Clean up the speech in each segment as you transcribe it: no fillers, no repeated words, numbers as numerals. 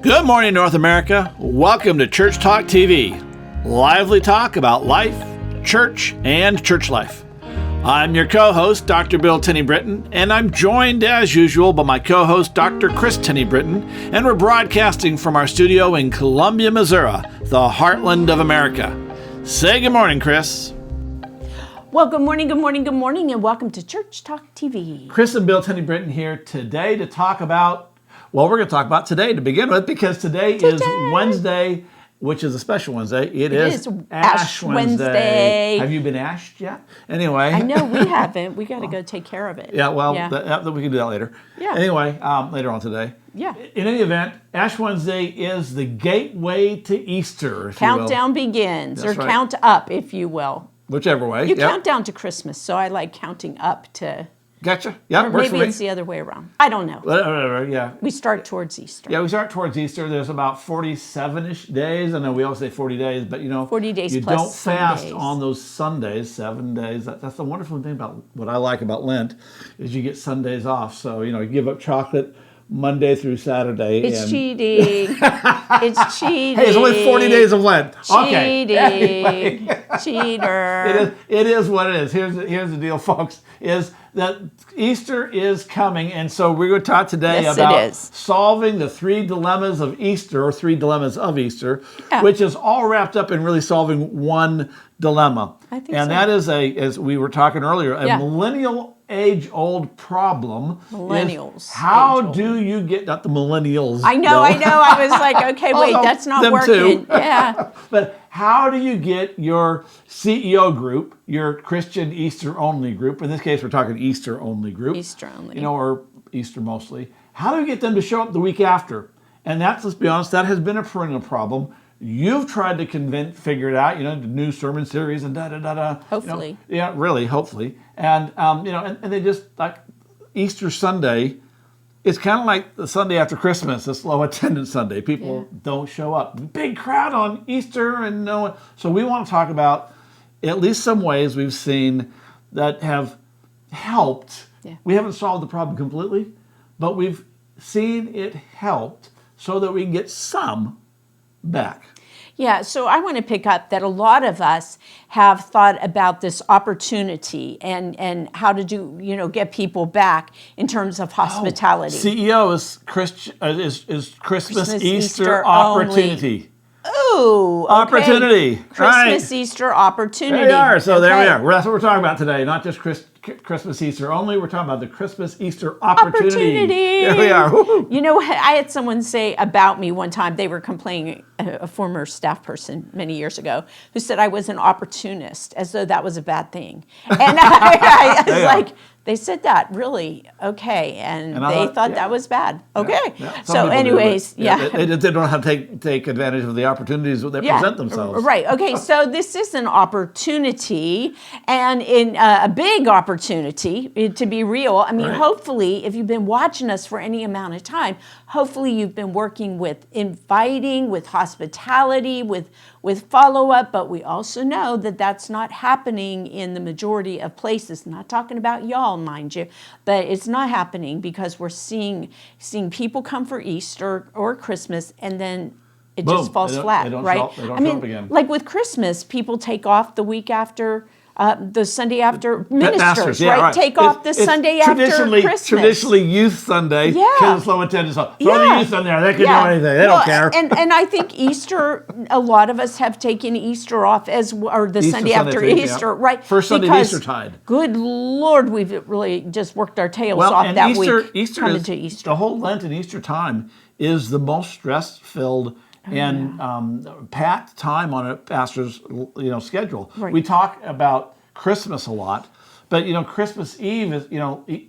Good morning, North America. Welcome to Church Talk TV. Lively talk about life, church, and church life. I'm your co-host, Dr. Bill Tenney-Britton, and I'm joined, as usual, by my co-host, Dr. Kris Tenney-Britton, and we're broadcasting from our studio in Columbia, Missouri, the heartland of America. Say good morning, Kris. Well, good morning, and welcome to Church Talk TV. Kris and Bill Tenney-Britton here today to talk about, we're going to talk about today to begin with, because today is Wednesday, which is a special Wednesday. It is Ash Wednesday. Have you been ashed yet? Anyway. I know we haven't. We got to go take care of it. Yeah, well, we can do that later. Yeah. Anyway, later on today. Yeah. In any event, Ash Wednesday is the gateway to Easter, if Countdown begins, That's or right. count up, if you will. Whichever way. You count down to Christmas, so I like counting up to... Gotcha. Yeah, or works maybe for me. it's the other way around. I don't know. Whatever, yeah. We start towards Easter. Yeah, we start towards Easter. There's about 47-ish days. I know we always say 40 days, but 40 days you plus don't fast Sundays. on those Sundays, 7 days. That's the wonderful thing about what I like about Lent is you get Sundays off. So, you give up chocolate Monday through Saturday. It's cheating. It's cheating. Hey, it's only 40 days of Lent. Cheating. Okay. Anyway. Cheater. It is what it is. Here's the deal, folks, is that Easter is coming, and so we're going to talk today about solving the three dilemmas of Easter, or three dilemmas of Easter, which is all wrapped up in really solving one dilemma. I think and so. that is, as we were talking earlier, a millennial age-old problem. Millennials. How do you get, not the millennials. I know. I was like, okay, wait, that's not them working. Too. Yeah. But how do you get your CEO group, your Christian Easter-only group, in this case we're talking Easter-only group. Easter-only. Or Easter mostly. How do you get them to show up the week after? And that's, let's be honest, that has been a perennial problem. You've tried to figure it out, the new sermon series and da-da-da-da. Hopefully. Hopefully. And, and they just, like Easter Sunday, it's kind of like the Sunday after Christmas, this low attendance Sunday. People don't show up. Big crowd on Easter and no one. So we want to talk about at least some ways we've seen that have helped. Yeah. We haven't solved the problem completely, but we've seen it helped so that we can get some back. Yeah, so I want to pick up that a lot of us have thought about this opportunity and how to get people back in terms of hospitality. CEO is Christmas Easter opportunity. Ooh, okay. Opportunity. Christmas Easter opportunity. There we are. So there we are. That's what we're talking about today. Not just Christmas Easter only. We're talking about the Christmas Easter opportunity. There we are. Woo-hoo. I had someone say about me one time, they were complaining, a former staff person many years ago, who said I was an opportunist, as though that was a bad thing. And I was like, they said that, really? Okay. And they thought that was bad. Okay. Yeah. So anyways, They don't know how to take advantage of the opportunities that present themselves. Right. Okay. So this is an opportunity, and in a big opportunity, to be real. I mean, hopefully, if you've been watching us for any amount of time, hopefully you've been working with inviting, with hospitality, with follow-up, but we also know that that's not happening in the majority of places. I'm not talking about y'all, mind you, but it's not happening because we're seeing people come for Easter or Christmas, and then it just falls flat, they don't right? Show up again. Like with Christmas, people take off the week after, the Sunday after, ministers, right? Take off the Sunday after Christmas. Traditionally Youth Sunday, kids low attendance. Throw the youth in there. They can do anything. They don't care. And I think Easter, a lot of us have taken Easter off or the Sunday after Easter, right? First Sunday of Eastertide. Good Lord, we've really just worked our tails off that week. Easter. The whole Lent and Easter time is the most stress-filled and packed time on a pastor's schedule. Right. We talk about Christmas a lot, but Christmas Eve is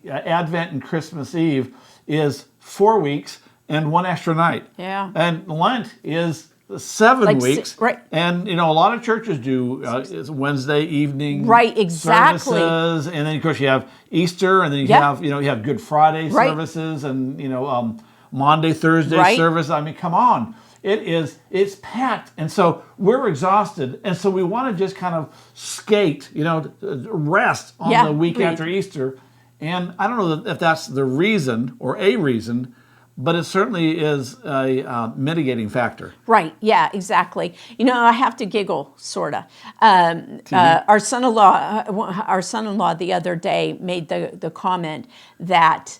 Advent and Christmas Eve is 4 weeks and one extra night. Yeah. And Lent is 7 weeks. Right. And a lot of churches do Wednesday evening services, and then of course you have Easter, and then you have Good Friday services, and Monday, Thursday service. I mean, come on. It's packed. And so we're exhausted. And so we want to just kind of skate, rest on the week after Easter. And I don't know if that's the reason or a reason, but it certainly is a mitigating factor. Right. Yeah. Exactly. I have to giggle, sorta. Our son-in-law the other day made the comment that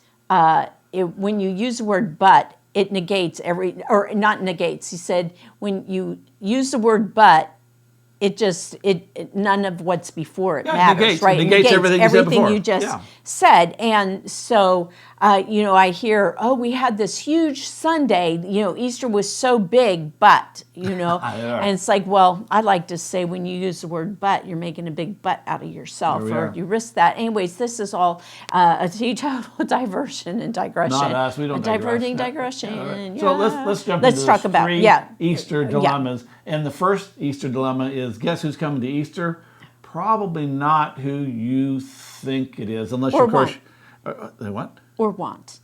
when you use the word "but," it negates or not negates. He said when you use the word "but," none of what's before it matters, right? It negates everything you just said. And so, I hear, we had this huge Sunday, Easter was so big, but, and it's like, well, I like to say when you use the word but, you're making a big but out of yourself, or you risk that. Anyways, this is all a total diversion and digression. Not us, we don't Diverting digress. digression. So let's jump into talk about three Easter dilemmas. And the first Easter dilemma is, guess who's coming to Easter? Probably not who you think it is, unless or of course. Want. What? Or want.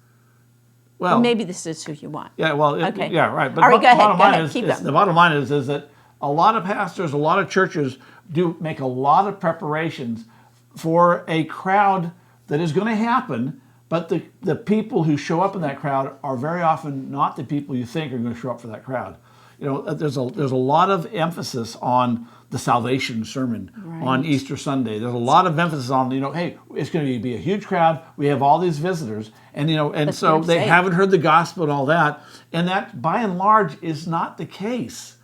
Well, maybe this is who you want. Yeah. Well. Okay. Yeah. Right. But all right, the bottom line is that a lot of pastors, a lot of churches do make a lot of preparations for a crowd that is going to happen. But the people who show up in that crowd are very often not the people you think are going to show up for that crowd. There's a lot of emphasis on the salvation sermon on Easter Sunday. There's a lot of emphasis on, hey, it's going to be a huge crowd. We have all these visitors, and so they haven't heard the gospel and all that. And that, by and large, is not the case.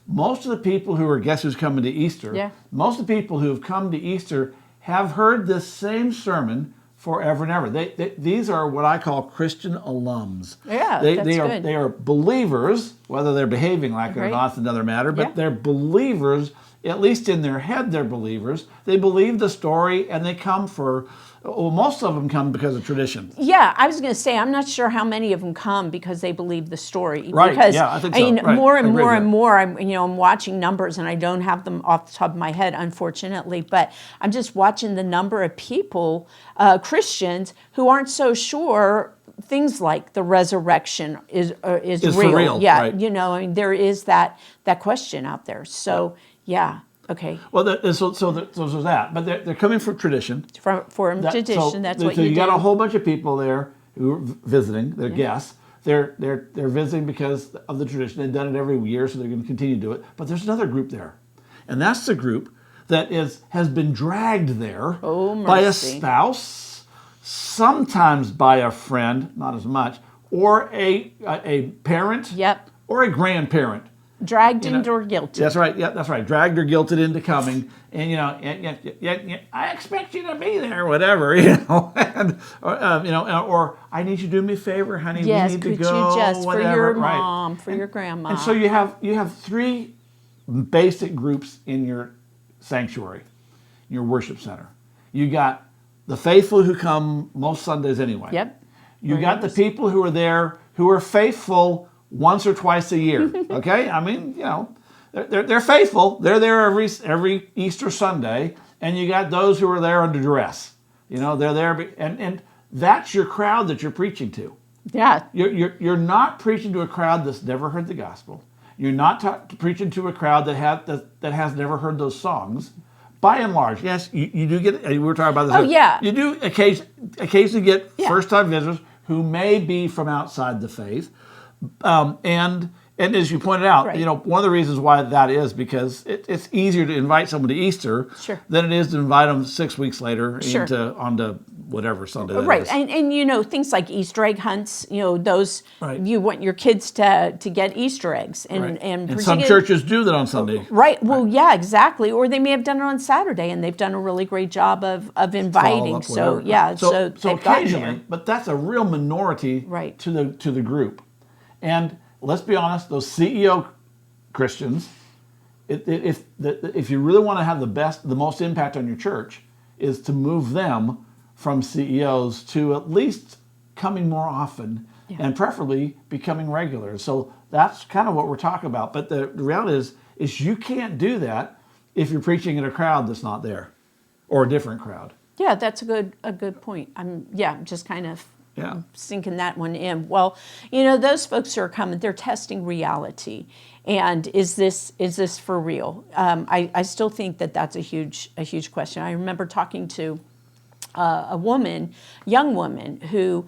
Most of the people who are guess who's coming to Easter, most of the people who have come to Easter have heard this same sermon forever and ever. These are what I call Christian alums. Yeah, they are believers, whether they're behaving like it or not is another matter, but they're believers, at least in their head they're believers. They believe the story and they come most of them come because of tradition. Yeah, I was going to say, I'm not sure how many of them come because they believe the story. Right, because, I think so. More and more, I'm watching numbers, and I don't have them off the top of my head, unfortunately, but I'm just watching the number of people, Christians, who aren't so sure things like the reresurrection is real. For real. Yeah, right. there is that question out there. So, okay. Well, so there's that, but they're coming from tradition. From tradition, that's what so you you do. got a whole bunch of people there who are visiting. They're guests. They're visiting because of the tradition. They've done it every year, so they're going to continue to do it. But there's another group there, and that's the group that has been dragged there by a spouse, sometimes by a friend, not as much, or a parent, or a grandparent. Dragged into or guilted. That's right. Yeah, that's right. Dragged or guilted into coming, and I expect you to be there, whatever, or I need you to do me a favor, honey. Yes, we need to go. Could you just whatever. for your mom, for your grandma. And so you have three basic groups in your sanctuary, your worship center. You got the faithful who come most Sundays anyway. Yep. You got the people who are there who are faithful once or twice a year, okay? I mean, they're faithful. They're there every Easter Sunday, and you got those who are there under duress. They're there, and that's your crowd that you're preaching to. Yeah. You're not preaching to a crowd that's never heard the gospel. You're not preaching to a crowd that has never heard those songs. By and large, yes, you do get. We were talking about this. Oh, yeah. You do occasionally get first-time visitors who may be from outside the faith. And as you pointed out, one of the reasons why that is because it's easier to invite someone to Easter than it is to invite them 6 weeks later onto whatever Sunday that is. And things like Easter egg hunts, those you want your kids to get Easter eggs. And some churches do that on Sunday. Right. Well, yeah, exactly. Or they may have done it on Saturday, and they've done a really great job of inviting. So occasionally, but that's a real minority to the group. And let's be honest, those CEO Christians, if you really want to have the most impact on your church, is to move them from CEOs to at least coming more often and preferably becoming regular. So that's kind of what we're talking about. But the reality is you can't do that if you're preaching in a crowd that's not there or a different crowd. Yeah, that's a good point. I'm just kind of sinking that one in. Well, those folks who are coming, they're testing reality. And is this for real? I still think that's a huge question. I remember talking to a woman, young woman, who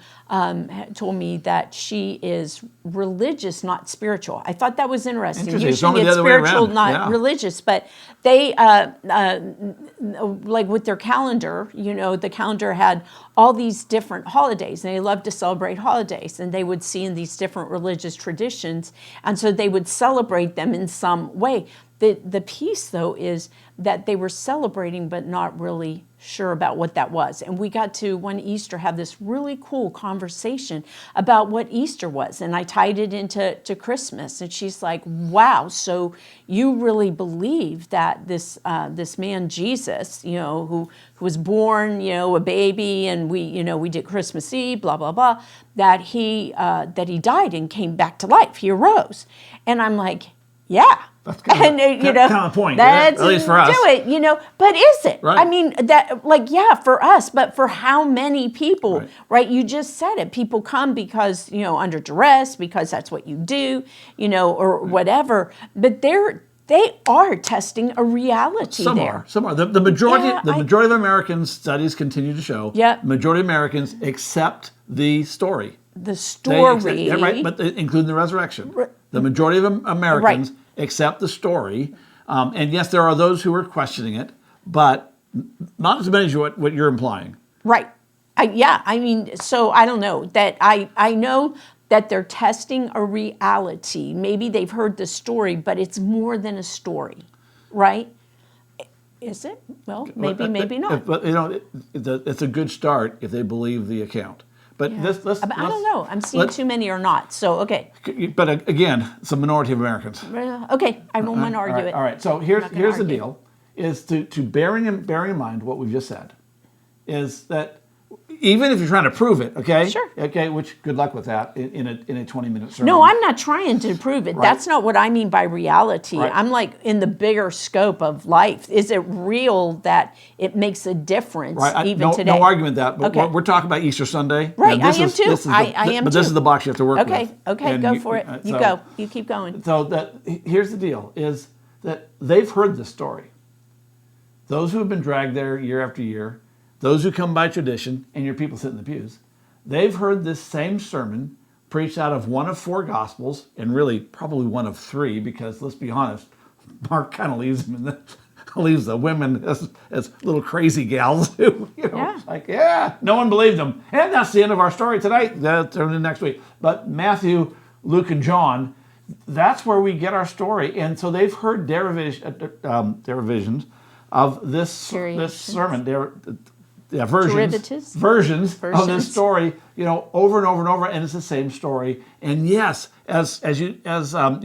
told me that she is religious, not spiritual. I thought that was interesting. Usually it's spiritual, not religious, but they, like with their calendar, the calendar had all these different holidays, and they loved to celebrate holidays, and they would see in these different religious traditions, and so they would celebrate them in some way. The piece, though, is that they were celebrating but not really sure about what that was. And we got to, one Easter, have this really cool conversation about what Easter was. And I tied it into Christmas. And she's like, wow, so you really believe that this man, Jesus, who was born, a baby, and we did Christmas Eve, blah, blah, blah, that he died and came back to life. He arose. And I'm like, yeah. That's kind of the point, that's, at least for us. Do it, but is it? Right. I mean, for us, but for how many people, right? You just said it. People come because, under duress, because that's what you do, or whatever. But they are testing a reality there. Some are. The majority of Americans, studies continue to show, the majority of Americans accept the story. The story. But including the resurrection. The majority of Americans accept the story. And yes, there are those who are questioning it, but not as many as what you're implying. Right. So I don't know. That I know that they're testing a reality. Maybe they've heard the story, but it's more than a story, right? Is it? Well, maybe not. But it's a good start if they believe the account. But I don't know. I'm seeing too many or not. So, okay. But again, it's a minority of Americans. Okay, I won't argue it. All right. So here's the deal: is to bearing in mind what we've just said, is that even if you're trying to prove it, okay, sure, okay, which good luck with that in a 20-minute sermon. No, I'm not trying to prove it. Right. That's not what I mean by reality. Right. I'm like in the bigger scope of life. Is it real that it makes a difference even today? No argument that, but we're talking about Easter Sunday. Right, I am too. But this is the box you have to work with. Okay, go for it. You keep going. So here's the deal: is that they've heard this story. Those who have been dragged there year after year. Those who come by tradition, and your people sit in the pews, they've heard this same sermon preached out of one of 4 Gospels, and really probably one of 3, because let's be honest, Mark kind of leaves the women as little crazy gals who, no one believed them. And that's the end of our story tonight. That's next week. But Matthew, Luke, and John, that's where we get our story. And so they've heard derivations of this sermon. Versions of this story, over and over and over, and it's the same story. And yes, as you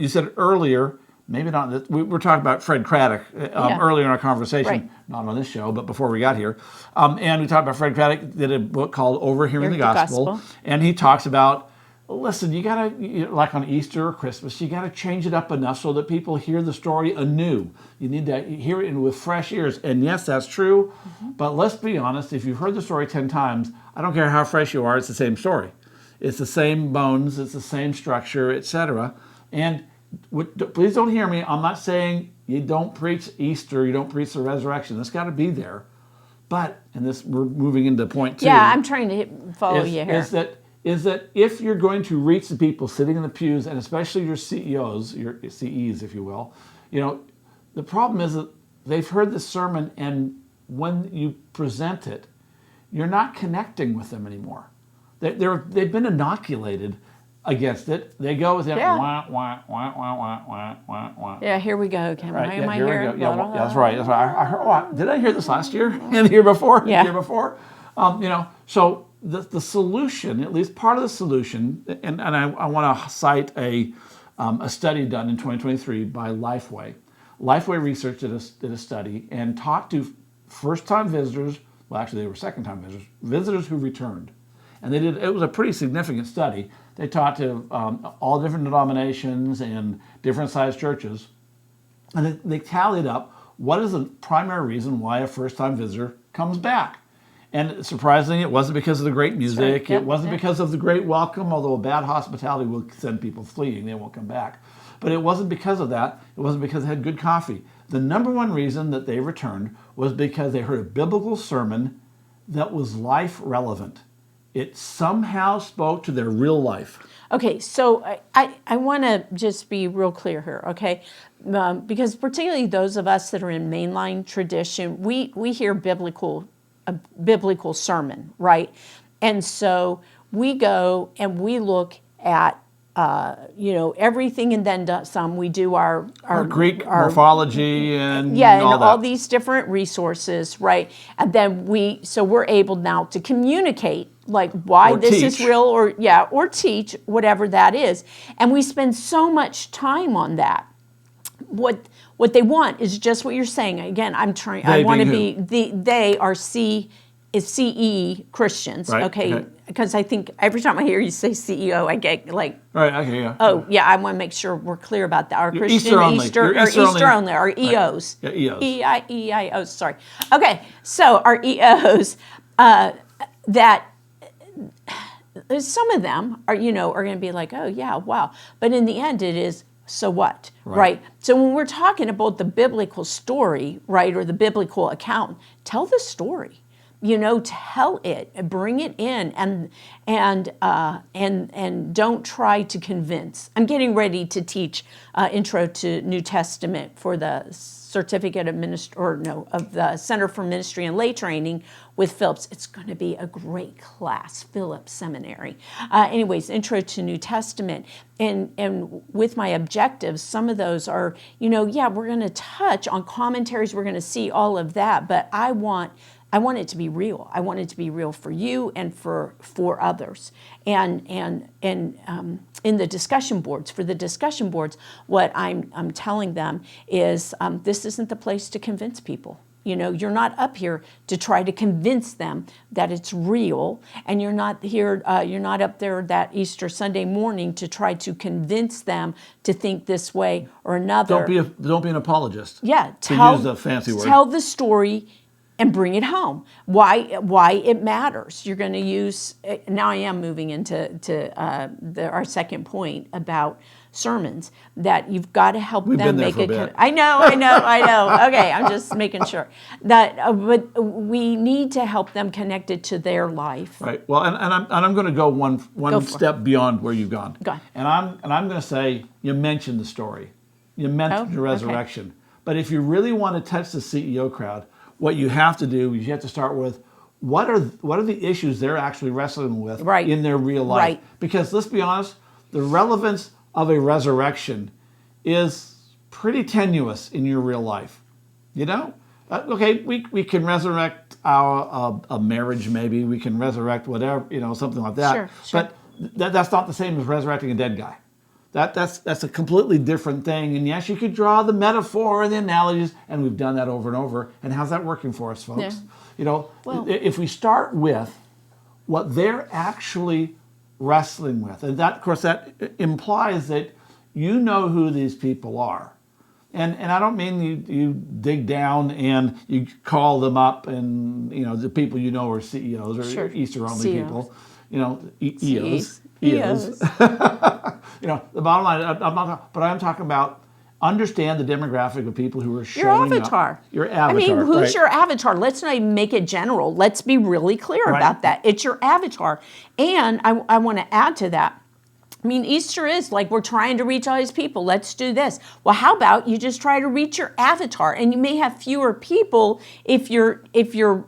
said earlier, maybe not. We were talking about Fred Craddock earlier in our conversation, not on this show, but before we got here. And we talked about Fred Craddock did a book called Overhearing the Gospel, and he talks about, listen, you gotta, like on Easter or Christmas, you gotta change it up enough so that people hear the story anew. You need to hear it with fresh ears. And yes, that's true. Mm-hmm. But let's be honest, if you've heard the story 10 times, I don't care how fresh you are, it's the same story. It's the same bones, it's the same structure, etc. And please don't hear me. I'm not saying you don't preach Easter, you don't preach the resurrection. That's got to be there. But, and we're moving into point 2. Yeah, I'm trying to follow you here. Is that if you're going to reach the people sitting in the pews, and especially your CEOs, your CEs, if you will, the problem is that they've heard the sermon, and when you present it, you're not connecting with them anymore. They've been inoculated against it. They go with that wah, wah, wah, wah, wah, wah, wah, wah. Yeah, here we go. Am I here? That's right. I heard, did I hear this last year and the year before? Yeah. The year before? So the solution, at least part of the solution, and I want to cite a study done in 2023 by Lifeway. Lifeway Research did a study and talked to first-time visitors. Well, actually, they were second-time visitors who returned. And it was a pretty significant study. They talked to all different denominations and different sized churches. And they tallied up what is the primary reason why a first-time visitor comes back. And surprisingly, it wasn't because of the great music. Right. It wasn't because of the great welcome, although bad hospitality will send people fleeing. They won't come back. But it wasn't because of that. It wasn't because they had good coffee. The number one reason that they returned was because they heard a biblical sermon that was life relevant. It somehow spoke to their real life. Okay, so I want to just be real clear here, okay? Because particularly those of us that are in mainline tradition, we hear a biblical sermon, right? And so we go and we look at everything and then some. We do our Greek morphology and all these different resources, right? And then we're able now to communicate like why this is real, or teach whatever that is. And we spend so much time on that. What they want is just what you're saying. Again, I want to be they are CE Christians, right, okay? Because I think every time I hear you say CEO, I get like, right, okay, yeah. Oh, yeah, I want to make sure we're clear about that. Our You're Christian Easter only, our EOs. Right. Yeah, EOs. EIOs, sorry. Okay, so our EOs, that some of them are going to be like, oh, yeah, wow. But in the end, it is, so what, right? So when we're talking about the biblical story, right, or the biblical account, tell the story. Tell it, bring it in, and don't try to convince. I'm getting ready to teach Intro to New Testament for the certificate of the Center for Ministry and Lay Training with Phillips. It's going to be a great class, Phillips Seminary. Anyways, Intro to New Testament, and with my objectives, some of those are, we're going to touch on commentaries. We're going to see all of that, but I want it to be real. I want it to be real for you and for others. And in the discussion boards, what I'm telling them is this isn't the place to convince people. You're not up here to try to convince them that it's real, and you're not here. You're not up there that Easter Sunday morning to try to convince them to think this way or another. Don't be an apologist. Yeah, to use a fancy word. Tell the story and bring it home. Why it matters. You're going to use. Now I am moving into our second point about sermons, that you've got to help them make it. I know. Okay, I'm just making sure that. But we need to help them connect it to their life. Right. Well, and I'm going to go one step beyond where you've gone. Go on. And I'm going to say, you mentioned the story, you mentioned the resurrection, but if you really want to touch the CEO crowd, what you have to do is you have to start with what are the issues they're actually wrestling with in their real life. Right. Because let's be honest, the relevance of a resurrection is pretty tenuous in your real life. Okay, we can resurrect a marriage, maybe we can resurrect whatever, something like that. Sure. But that's not the same as resurrecting a dead guy. That's a completely different thing. And yes, you could draw the metaphor and the analogies, and we've done that over and over. And how's that working for us, folks? Yeah. If we start with what they're actually wrestling with, and that, of course, that implies that you know who these people are. And I don't mean you dig down and you call them up and, the people are CEOs or Easter-only people, EOs. The bottom line, I'm talking about understand the demographic of people who are showing up. Your avatar. I mean, who's your avatar? Let's not even make it general. Let's be really clear about that. It's your avatar. And I want to add to that. I mean, Easter is like we're trying to reach all these people. Let's do this. Well, how about you just try to reach your avatar? And you may have fewer people if you're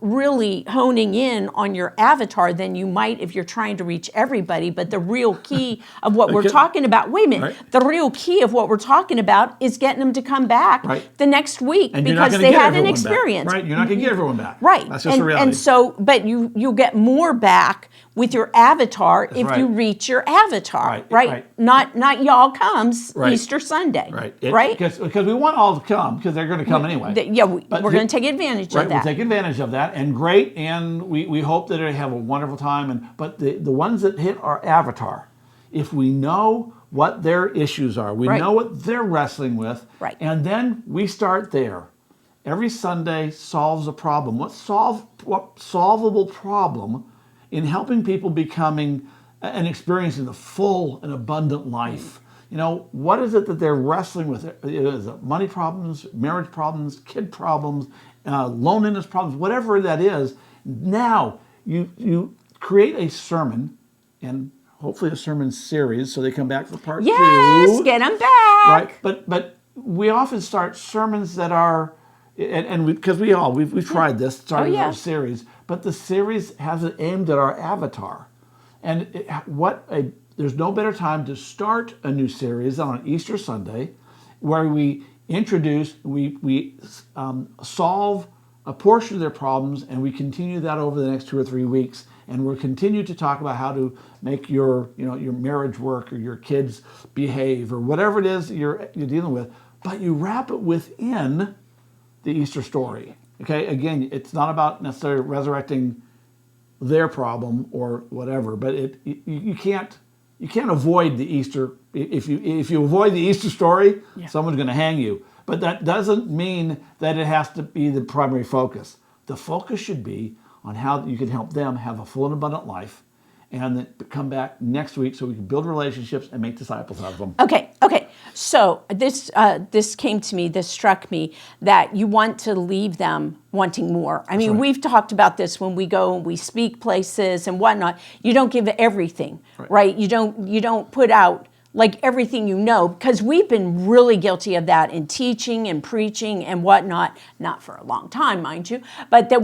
really honing in on your avatar than you might if you're trying to reach everybody. But the real key of what we're talking about, wait a minute, the real key of what we're talking about is getting them to come back the next week because they had an experience. Back. Right, you're not going to get everyone back. Right. That's just the reality. And so, but you'll get more back with your avatar if you reach your avatar. Right. Not y'all comes Easter Sunday. Right. Because we want all to come because they're going to come anyway. We're going to take advantage of that. We'll take advantage of that, and great, and we hope that they have a wonderful time. But the ones that hit our avatar, if we know what their issues are, we know what they're wrestling with, and then we start there. Every Sunday solves a problem. What solvable problem in helping people becoming and experiencing the full and abundant life? What is it that they're wrestling with? Is it money problems, marriage problems, kid problems, loneliness problems, whatever that is? Now you create a sermon, and hopefully a sermon series, so they come back for part two. Yes, get them back. Right, but we often start sermons that are, and because we've tried this, starting our series, but the series has it aimed at our avatar, and there's no better time to start a new series than on Easter Sunday, where we introduce, we solve a portion of their problems, and we continue that over the next 2 or 3 weeks, and we'll continue to talk about how to make your marriage work, or your kids behave, or whatever it is you're dealing with. But you wrap it within the Easter story. Okay, again, it's not about necessarily resurrecting their problem or whatever, but you can't avoid the Easter. If you avoid the Easter story, someone's going to hang you. But that doesn't mean that it has to be the primary focus. The focus should be on how you can help them have a full and abundant life, and then come back next week so we can build relationships and make disciples out of them. Okay. So this came to me, this struck me, that you want to leave them wanting more. I mean, we've talked about this when we go and we speak places and whatnot. You don't give everything, right? You don't put out like everything you know, because we've been really guilty of that in teaching and preaching and whatnot, not for a long time, mind you, but that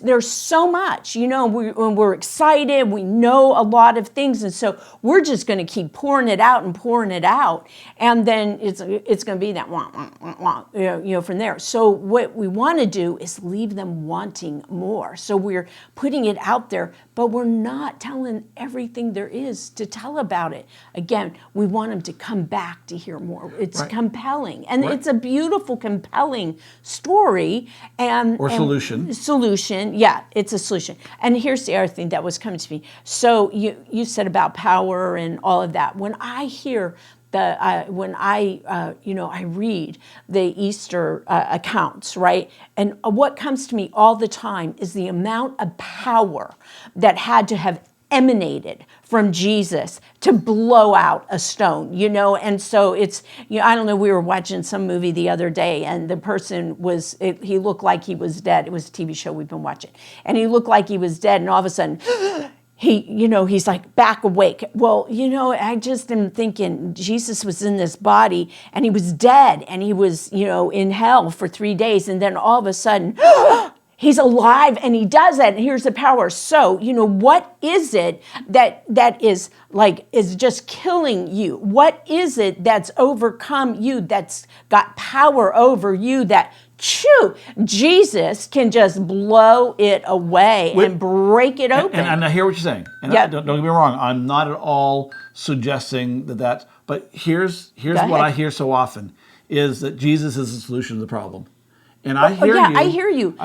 there's so much, when we're excited, we know a lot of things, and so we're just going to keep pouring it out, and then it's going to be that from there. So what we want to do is leave them wanting more. So we're putting it out there, but we're not telling everything there is to tell about it. Again, we want them to come back to hear more. It's compelling. And it's a beautiful, compelling story. Solution. Yeah, it's a solution. And here's the other thing that was coming to me. So you said about power and all of that. When I hear I read the Easter accounts, right? And what comes to me all the time is the amount of power that had to have emanated from Jesus to blow out a stone, and so it's, I don't know, we were watching some movie the other day, and the person he looked like he was dead. It was a TV show we've been watching, and he looked like he was dead, and all of a sudden, he's like back awake. Well, I just am thinking Jesus was in this body, and he was dead, and he was, in hell for 3 days, and then all of a sudden, he's alive, and he does that, and here's the power. So, what is it that is just killing you? What is it that's overcome you, that's got power over you, that Jesus can just blow it away and break it open? And I hear what you're saying. And don't get me wrong, I'm not at all suggesting that, but here's what I hear so often, is that Jesus is the solution to the problem. And I hear you. I hear you.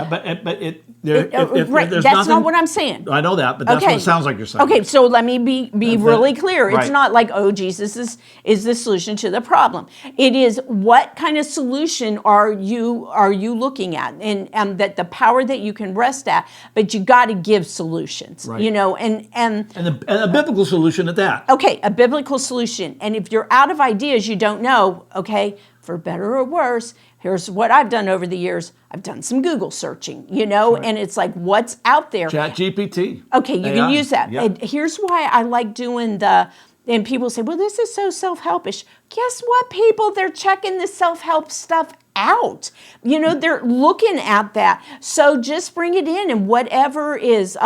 There's that's nothing, not what I'm saying. I know that, but that's what it sounds like you're saying. Okay, so let me be really clear. It's not like, Jesus is the solution to the problem. It is, what kind of solution are you looking at, and that the power that you can rest at, but you got to give solutions, and a biblical solution at that. Okay, a biblical solution. And if you're out of ideas, you don't know, okay, for better or worse, here's what I've done over the years. I've done some Google searching, and it's like, what's out there? ChatGPT. Okay, you can use that. Yep. And here's why I like doing and people say, well, this is so self-helpish. Guess what, people? They're checking the self-help stuff out. They're looking at that. So just bring it in, and whatever is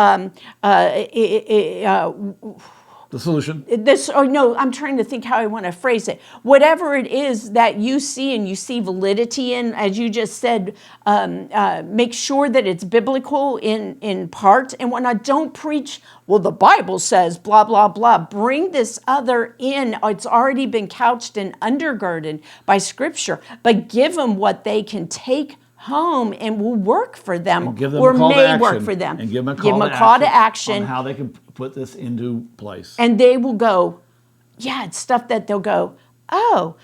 the solution. I'm trying to think how I want to phrase it. Whatever it is that you see and you see validity in, as you just said, make sure that it's biblical in part and whatnot. Don't preach, well, the Bible says blah, blah, blah. Bring this other in. It's already been couched and undergirded by Scripture, but give them what they can take home and will work for them, or may work for them. And give them a call to action on how they can put this into place. And they will go, it's stuff that they'll go, oh.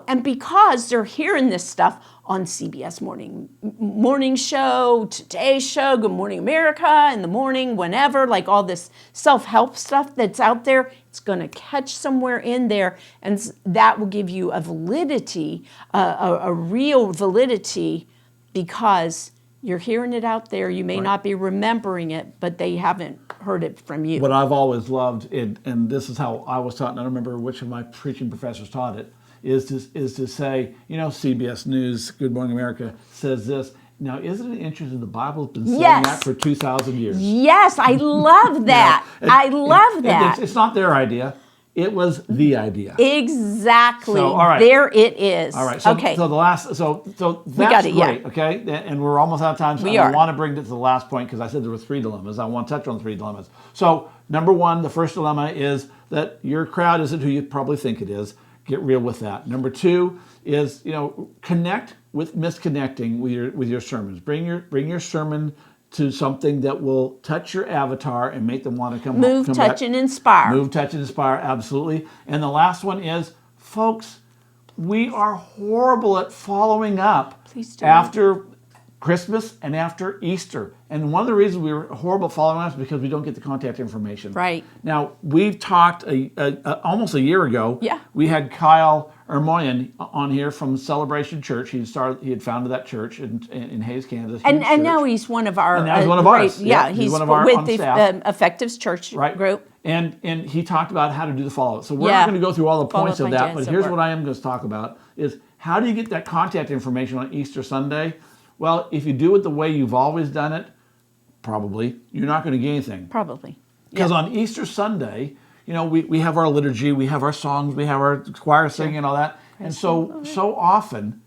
And because they're hearing this stuff on CBS morning show, Today Show, Good Morning America, in the morning, whenever, like all this self-help stuff that's out there, it's going to catch somewhere in there, and that will give you a validity, a real validity, because You're hearing it out there. You may not be remembering it, but they haven't heard it from you. What I've always loved, and this is how I was taught, and I don't remember which of my preaching professors taught it, is to say, CBS News, Good Morning America, says this. Now, isn't it interesting the Bible's been saying that for 2,000 years? Yes, I love that. I love that. It's not their idea. It was the idea. Exactly. So, all right. There it is. All right. So, okay. So the last. So that's got it, great. yeah. Okay. And we're almost out of time. So We I are. want to bring it to the last point because I said there were 3 dilemmas. I want to touch on 3 dilemmas. So number 1, the first dilemma is that your crowd isn't who you probably think it is. Get real with that. Number 2 is connect with misconnecting with your sermons. Bring your sermon to something that will touch your avatar and make them want to come Move, come touch, back. and inspire. Move, touch, and inspire, absolutely. And the last one is, folks, we are horrible at following up Please do. after Christmas and after Easter. And one of the reasons we were horrible at following up is because we don't get the contact information. Right. Now, we've talked almost a year ago. Yeah. We had Kyle Ermoyan on here from Celebration Church. He had founded that church in Hayes, Kansas. And now he's one of our. And now he's one of ours. Yeah, He's he's one of our with on the staff. Effectives Church group. And he talked about how to do the follow-up. So we're not going to go through all the points of that, but here's what I am going to talk about is how do you get that contact information on Easter Sunday? Well, if you do it the way you've always done it, probably, you're not going to get anything. Probably. Because on Easter Sunday, we have our liturgy, we have our songs, we have our choir singing and all that. And so often,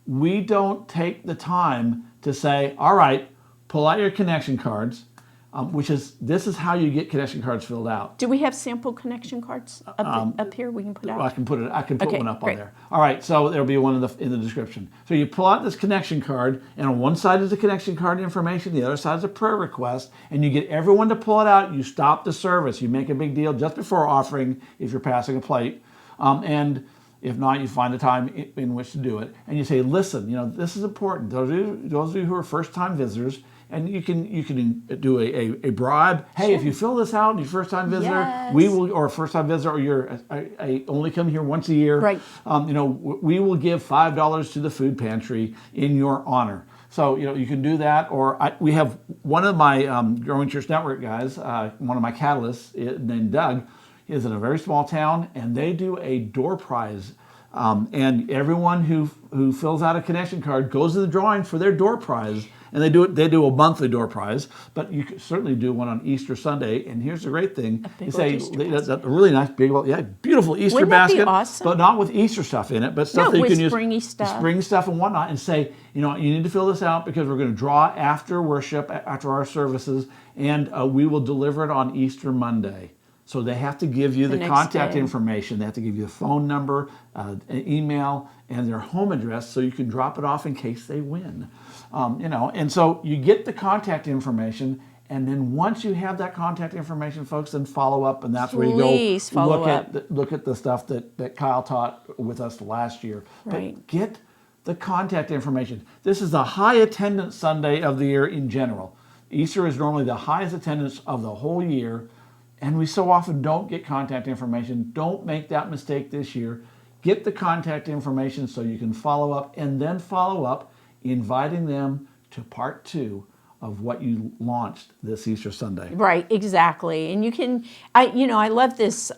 we don't take the time to say, all right, pull out your connection cards, this is how you get connection cards filled out. Do we have sample connection cards up here we can put out? I can put one up great. on there. All right, so there'll be one in the description. So you pull out this connection card, and on one side is the connection card information, the other side is a prayer request, and you get everyone to pull it out. You stop the service. You make a big deal just before offering if you're passing a plate, and if not, you find a time in which to do it, and you say, "Listen, this is important. Those of you who are first-time visitors." And you can do a bribe. Hey, Sure. if you fill this out, and you're a first-time visitor, Yes. we will, or a first-time visitor, or you're I only come here once a year. Right. We will give $5 to the food pantry in your honor. So you can do that, or we have one of my Growing Church Network guys, one of my catalysts named Doug, is in a very small town, and they do a door prize. And everyone who fills out a connection card goes to the drawing for their door prize. And they do a monthly door prize, but you could certainly do one on Easter Sunday. And here's the great thing: you say a really nice big, beautiful Easter Wouldn't that be basket, awesome? but not with Easter stuff in it, but stuff that you with can use, springy stuff. spring stuff and whatnot. And say, you need to fill this out because we're going to draw after worship, after our services, and we will deliver it on Easter Monday. So they have to give you the contact information. They have to give you a phone number, an email, and their home address so you can drop it off in case they win. And so you get the contact information, and then once you have that contact information, folks, then follow up, and that's where you go look at the stuff that Kyle taught with us last year. Right. But get the contact information. This is the high attendance Sunday of the year in general. Easter is normally the highest attendance of the whole year, and we so often don't get contact information. Don't make that mistake this year. Get the contact information so you can follow up, and then follow up inviting them to part 2 of what you launched this Easter Sunday. Right, exactly. And you can, I love this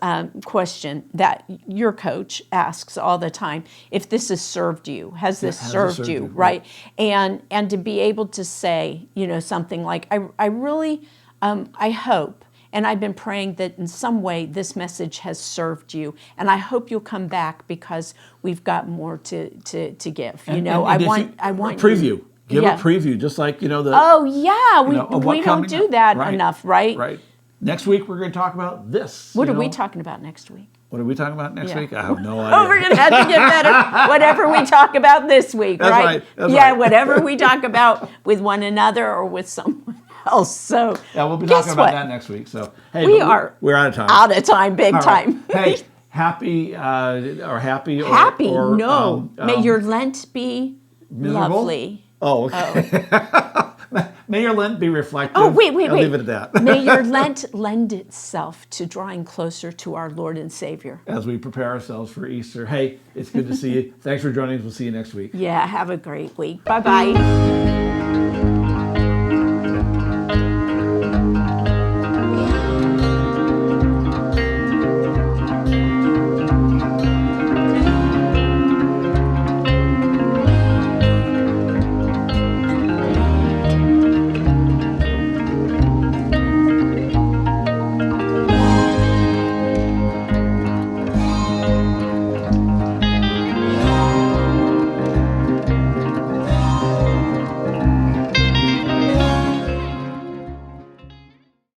question that your coach asks all the time. If this has served you, has this served you, right? And to be able to say, something like, I really, I hope, and I've been praying that in some way this message has served you, and I hope you'll come back because we've got more to give. I want a preview. Give a preview, just like we don't do that enough, right? Right. Next week we're going to talk about this. What are we talking about next week? What are we talking about next week? I have no idea. Oh, we're going to have to get better. Whatever we talk about this week, That's right? That's right. Whatever we talk about with one another or with someone else. So we'll be talking about that next week. So hey, we're out of time. Out of time, big time. Hey, happy. May your Lent be miserable? Lovely. Oh, okay. May your Lent be reflective. Oh, wait. I'll leave it at that. May your Lent lend itself to drawing closer to our Lord and Savior. As we prepare ourselves for Easter. Hey, it's good to see you. Thanks for joining us. We'll see you next week. Yeah, have a great week. Bye-bye.